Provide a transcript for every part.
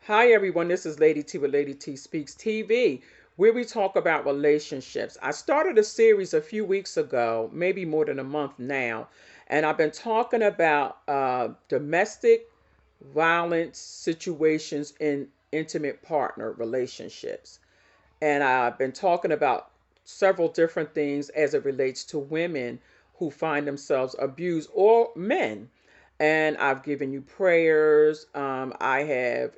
Hi everyone, this is Lady T with Lady T Speaks TV, where we talk about relationships. I started a series a few weeks ago, maybe more than a month now, and I've been talking about domestic violence situations in intimate partner relationships. And I've been talking about several different things as it relates to women who find themselves abused or men. And I've given you prayers. I have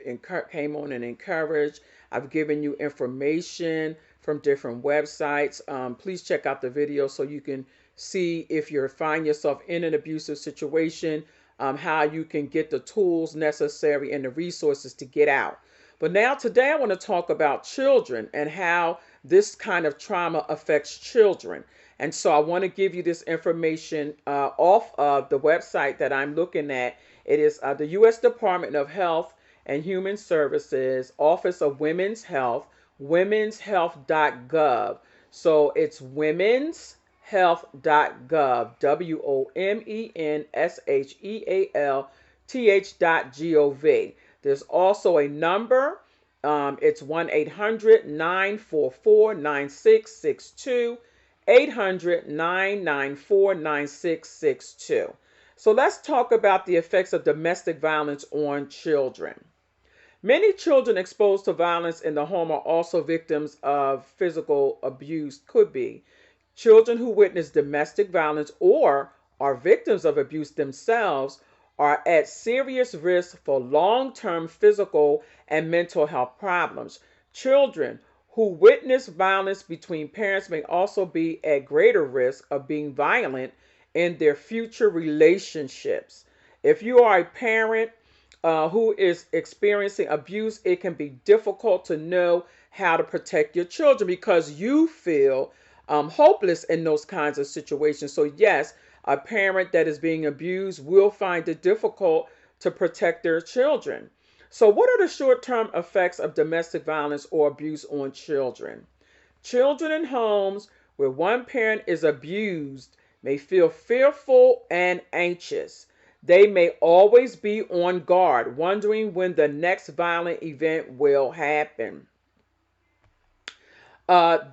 came on and encouraged. I've given you information from different websites. Please check out the video so you can see if you find yourself in an abusive situation, how you can get the tools necessary and the resources to get out. But now, today, I want to talk about children and how this kind of trauma affects children. And so, I want to give you this information off of the website that I'm looking at. It is the U.S. Department of Health and Human Services, Office of Women's Health, womenshealth.gov. So, it's womenshealth.gov, WOMENSHEALTH.gov. There's also a number. It's 1-800-944-9662, 800-994-9662. So let's talk about the effects of domestic violence on children. Many children exposed to violence in the home are also victims of physical abuse, could be. Children who witness domestic violence or are victims of abuse themselves are at serious risk for long-term physical and mental health problems. Children who witness violence between parents may also be at greater risk of being violent in their future relationships. If you are a parent who is experiencing abuse, it can be difficult to know how to protect your children because you feel hopeless in those kinds of situations. So, yes, a parent that is being abused will find it difficult to protect their children. So, what are the short term effects of domestic violence or abuse on children? Children in homes where one parent is abused may feel fearful and anxious. They may always be on guard, wondering when the next violent event will happen.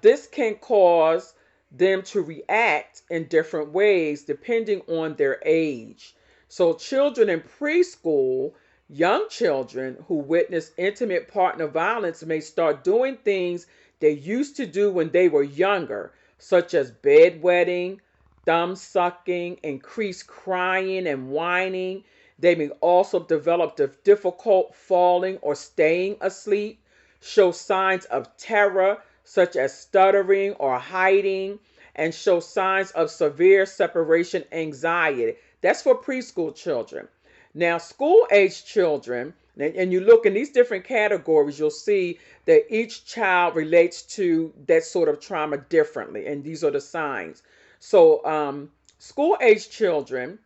This can cause them to react in different ways depending on their age. So, children in preschool, young children who witness intimate partner violence may start doing things they used to do when they were younger, such as bedwetting, thumb sucking, increased crying and whining. They may also develop difficult falling or staying asleep, show signs of terror such as stuttering or hiding, and show signs of severe separation anxiety. That's for preschool children. Now, school age children, and you look in these different categories, you'll see that each child relates to that sort of trauma differently, and these are the signs. So, school age children,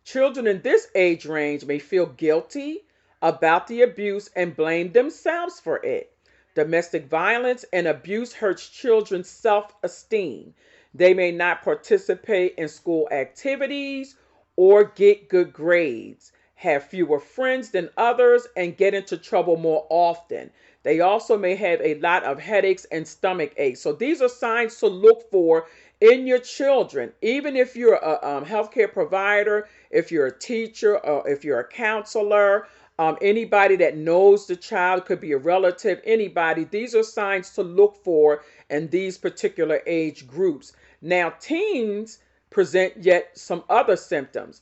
children in this age range may feel guilty about the abuse and blame themselves for it. Domestic violence and abuse hurts children's self esteem. They may not participate in school activities or get good grades, have fewer friends than others, and get into trouble more often. They also may have a lot of headaches and stomach aches. So these are signs to look for in your children. Even if you're a healthcare provider, if you're a teacher, or if you're a counselor, anybody that knows the child, could be a relative, anybody, these are signs to look for in these particular age groups. Now, teens present yet some other symptoms.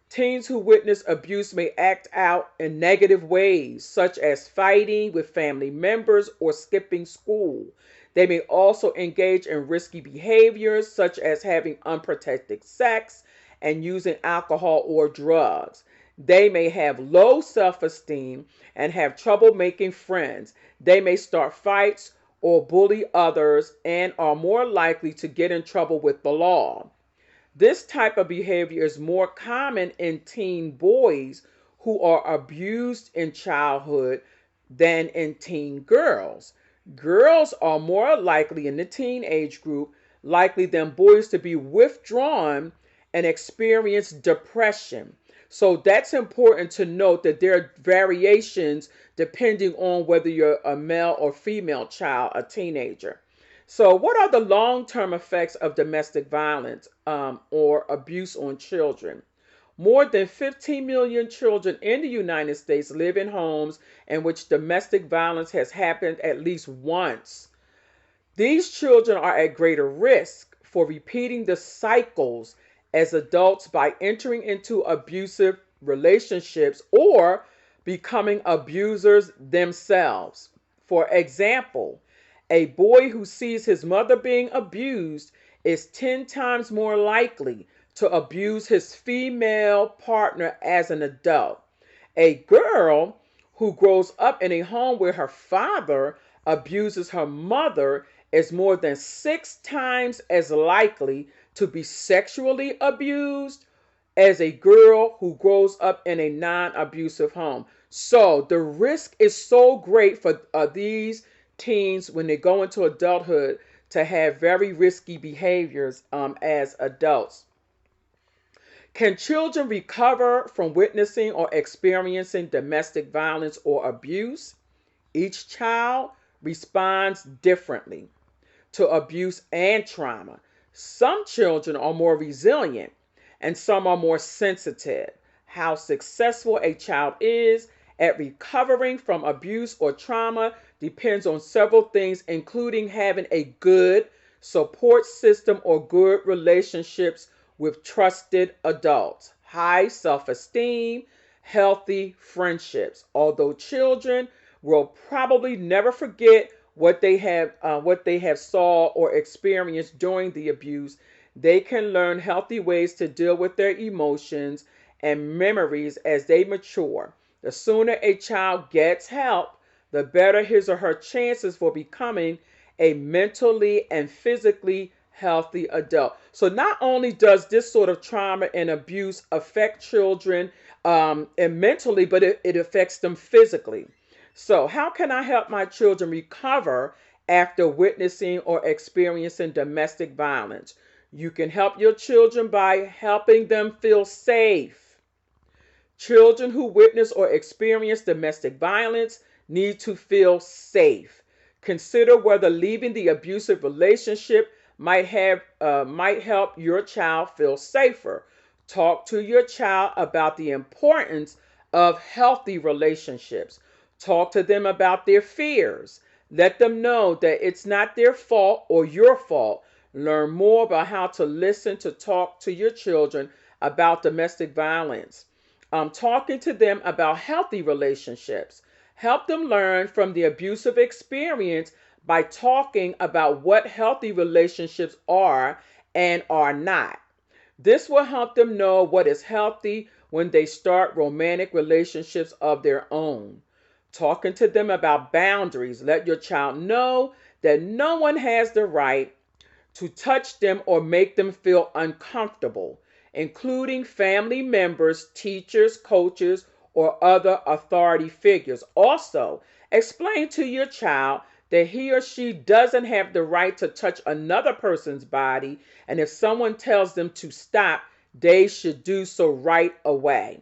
Teens who witness abuse may act out in negative ways, such as fighting with family members or skipping school. They may also engage in risky behaviors, such as having unprotected sex and using alcohol or drugs. They may have low self esteem and have trouble making friends. They may start fights or bully others and are more likely to get in trouble with the law. This type of behavior is more common in teen boys who are abused in childhood than in teen girls. Girls are more likely in the teen age group, likely than boys, to be withdrawn and experience depression. So that's important to note that there are variations depending on whether you're a male or female child, a teenager. So, what are the long term effects of domestic violence or abuse on children? More than 15 million children in the United States live in homes in which domestic violence has happened at least once. These children are at greater risk for repeating the cycles as adults by entering into abusive relationships or becoming abusers themselves. For example, a boy who sees his mother being abused is 10 times more likely to abuse his female partner as an adult. A girl who grows up in a home where her father abuses her mother is more than 6 times as likely to be sexually abused as a girl who grows up in a non abusive home. So the risk is so great for these teens when they go into adulthood to have very risky behaviors as adults. Can children recover from witnessing or experiencing domestic violence or abuse? Each child responds differently to abuse and trauma. Some children are more resilient and some are more sensitive. How successful a child is at recovering from abuse or trauma depends on several things, including having a good support system or good relationships with trusted adults, high self esteem, healthy friendships. Although children will probably never forget what they have saw or experienced during the abuse, they can learn healthy ways to deal with their emotions and memories as they mature. The sooner a child gets help, the better his or her chances for becoming a mentally and physically healthy adult. So, not only does this sort of trauma and abuse affect children and mentally, but it affects them physically. So, how can I help my children recover after witnessing or experiencing domestic violence? You can help your children by helping them feel safe. Children who witness or experience domestic violence need to feel safe. Consider whether leaving the abusive relationship might help your child feel safer. Talk to your child about the importance of healthy relationships. Talk to them about their fears. Let them know that it's not their fault or your fault. Learn more about how to listen to talk to your children about domestic violence. Talking to them about healthy relationships. Help them learn from the abusive experience by talking about what healthy relationships are and are not. This will help them know what is healthy when they start romantic relationships of their own. Talking to them about boundaries. Let your child know that no one has the right to touch them or make them feel uncomfortable, including family members, teachers, coaches, or other authority figures. Also, explain to your child that he or she doesn't have the right to touch another person's body, and if someone tells them to stop, they should do so right away.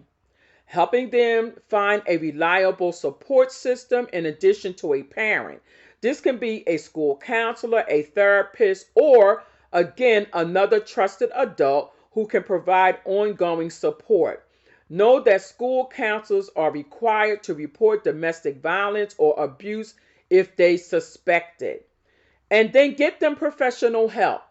Helping them find a reliable support system in addition to a parent. This can be a school counselor, a therapist, or again, another trusted adult who can provide ongoing support. Know that school counselors are required to report domestic violence or abuse if they suspect it. And then get them professional help.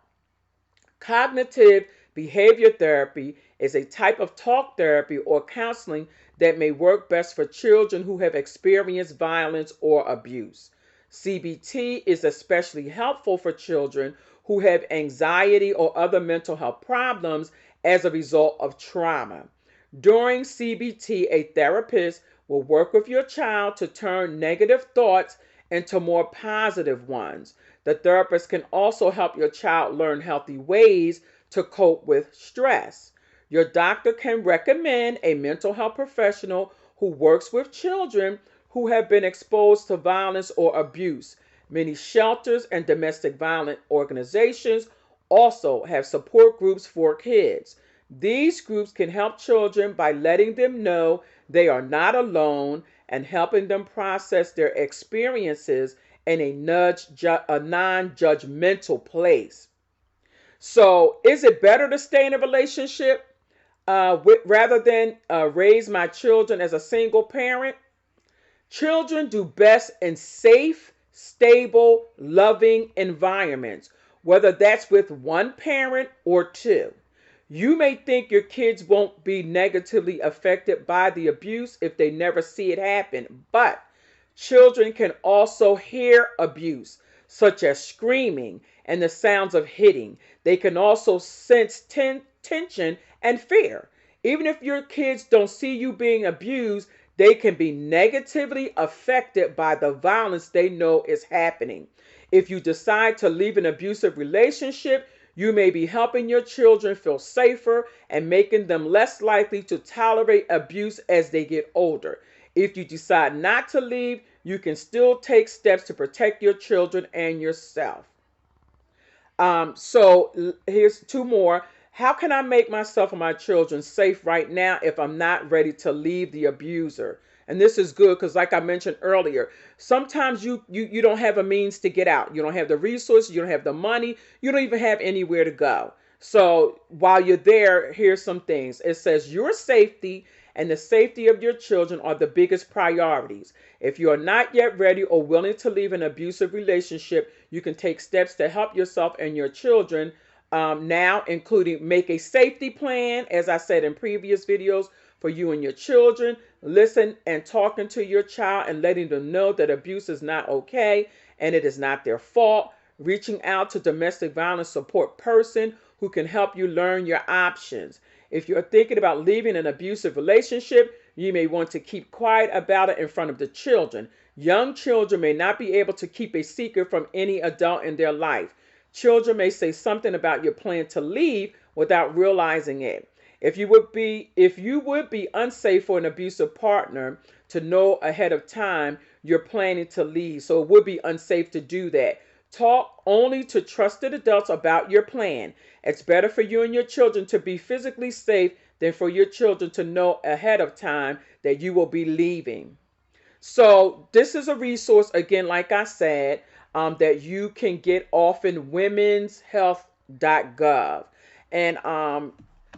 Cognitive behavior therapy is a type of talk therapy or counseling that may work best for children who have experienced violence or abuse. CBT is especially helpful for children who have anxiety or other mental health problems as a result of trauma. During CBT, a therapist will work with your child to turn negative thoughts into more positive ones. The therapist can also help your child learn healthy ways to cope with stress. Your doctor can recommend a mental health professional who works with children who have been exposed to violence or abuse. Many shelters and domestic violence organizations also have support groups for kids. These groups can help children by letting them know they are not alone and helping them process their experiences in a non-judgmental place. So, is it better to stay in a relationship rather than raise my children as a single parent? Children do best in safe, stable, loving environments, whether that's with one parent or two. You may think your kids won't be negatively affected by the abuse if they never see it happen, but children can also hear abuse, such as screaming and the sounds of hitting. They can also sense tension and fear. Even if your kids don't see you being abused, they can be negatively affected by the violence they know is happening. If you decide to leave an abusive relationship, you may be helping your children feel safer and making them less likely to tolerate abuse as they get older. If you decide not to leave, you can still take steps to protect your children and yourself. So here's two more. How can I make myself and my children safe right now if I'm not ready to leave the abuser? And this is good because, like I mentioned earlier, sometimes you don't have a means to get out. You don't have the resources. You don't have the money. You don't even have anywhere to go. So while you're there, here's some things. It says your safety and the safety of your children are the biggest priorities. If you are not yet ready or willing to leave an abusive relationship, you can take steps to help yourself and your children now, including make a safety plan, as I said in previous videos, for you and your children. Listen and talking to your child and letting them know that abuse is not okay and it is not their fault. Reaching out to domestic violence support person who can help you learn your options. If you're thinking about leaving an abusive relationship, you may want to keep quiet about it in front of the children. Young children may not be able to keep a secret from any adult in their life. Children may say something about your plan to leave without realizing it. If you would be unsafe for an abusive partner to know ahead of time you're planning to leave, so it would be unsafe to do that. Talk only to trusted adults about your plan. It's better for you and your children to be physically safe than for your children to know ahead of time that you will be leaving. So this is a resource, again, like I said, that you can get off in womenshealth.gov. And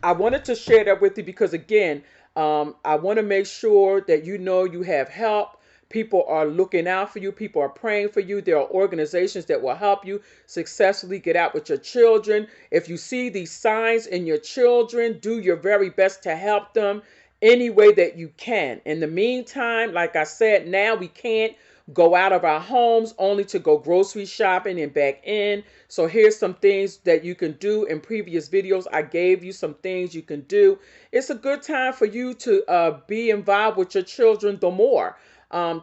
I wanted to share that with you because, again, I want to make sure that you know you have help. People are looking out for you. People are praying for you. There are organizations that will help you successfully get out with your children. If you see these signs in your children, do your very best to help them any way that you can. In the meantime, like I said, now we can't go out of our homes only to go grocery shopping and back in. So here's some things that you can do. In previous videos, I gave you some things you can do. It's a good time for you to be involved with your children the more.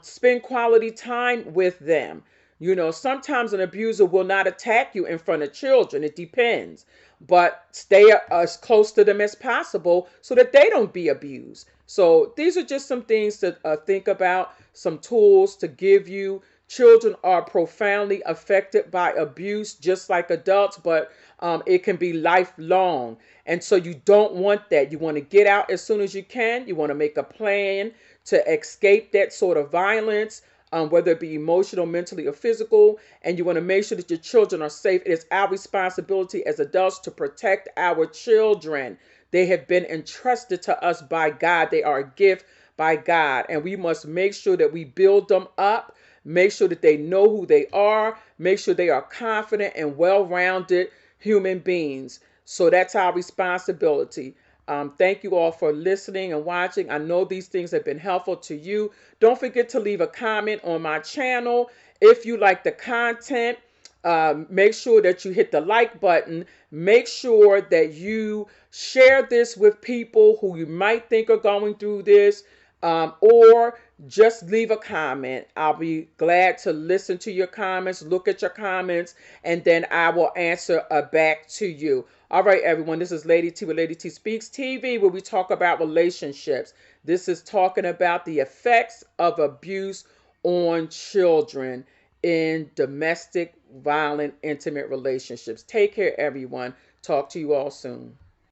Spend quality time with them. You know, sometimes an abuser will not attack you in front of children. It depends. But stay as close to them as possible so that they don't be abused. So these are just some things to think about, some tools to give you. Children are profoundly affected by abuse just like adults, but it can be lifelong. And so you don't want that. You want to get out as soon as you can. You want to make a plan to escape that sort of violence, whether it be emotional, mentally, or physical. And you want to make sure that your children are safe. It is our responsibility as adults to protect our children. They have been entrusted to us by God. They are a gift by God. And we must make sure that we build them up, make sure that they know who they are, make sure they are confident and well-rounded human beings. So that's our responsibility. Thank you all for listening and watching. I know these things have been helpful to you. Don't forget to leave a comment on my channel. If you like the content, make sure that you hit the like button. Make sure that you share this with people who you might think are going through this, or just leave a comment. I'll be glad to listen to your comments, look at your comments, and then I will answer back to you. All right, everyone, this is Lady T with Lady T Speaks TV, where we talk about relationships. This is talking about the effects of abuse on children in domestic, violent, intimate relationships. Take care, everyone. Talk to you all soon.